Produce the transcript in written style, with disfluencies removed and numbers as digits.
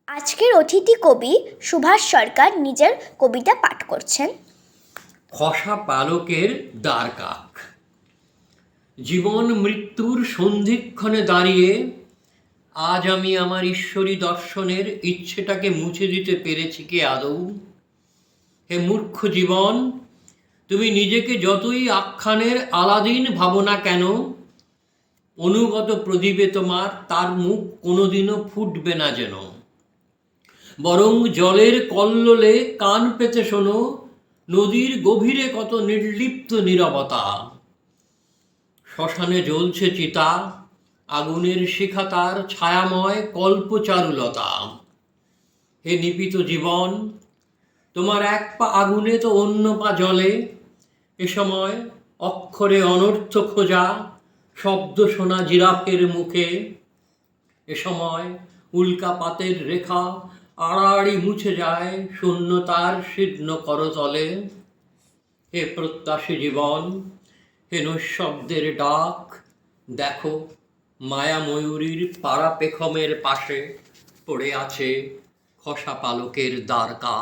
আজকের অতিথি কবি সুভাষ সরকার নিজের কবিতা পাঠ করছেন। খসা পালকের দ্বারকাক। জীবন মৃত্যুর সন্ধিক্ষণে দাঁড়িয়ে আজ আমি আমার ঈশ্বরী দর্শনের ইচ্ছেটাকে মুছে দিতে পেরেছি কি আদৌ? হে মূর্খ জীবন, তুমি নিজেকে যতই আখ্যানের আলাদিন ভাবো না কেন, অনুগত প্রদীপে তোমার তার মুখ কোনোদিনও ফুটবে না যেন। বরং জলের কল্লোলে কান পেতে শোনো নদীর গভীরে কত নির্লিপ্ত নীরবতা। শ্মশানে জ্বলছে চিতা, আগুনের শিখা তার ছায়াময় কল্পচারুলতা। হে নিপিত জীবন, তোমার এক পা আগুনে তো অন্য পা জলে। এ সময় অক্ষরে অনর্থ খোঁজা, শব্দ শোনা জিরাফের মুখে। এ সময় উল্কাপাতের রেখা আড়াআড়ি মুছে যায় শূন্যতার শীর্ণ করতলে। হে প্রত্যাশী জীবন, হে নৈঃশব্দের ডাক, দেখো মায়া ময়ূরীর পাড়া পেখমের পাশে পড়ে আছে খসা পালকের দ্বারকা।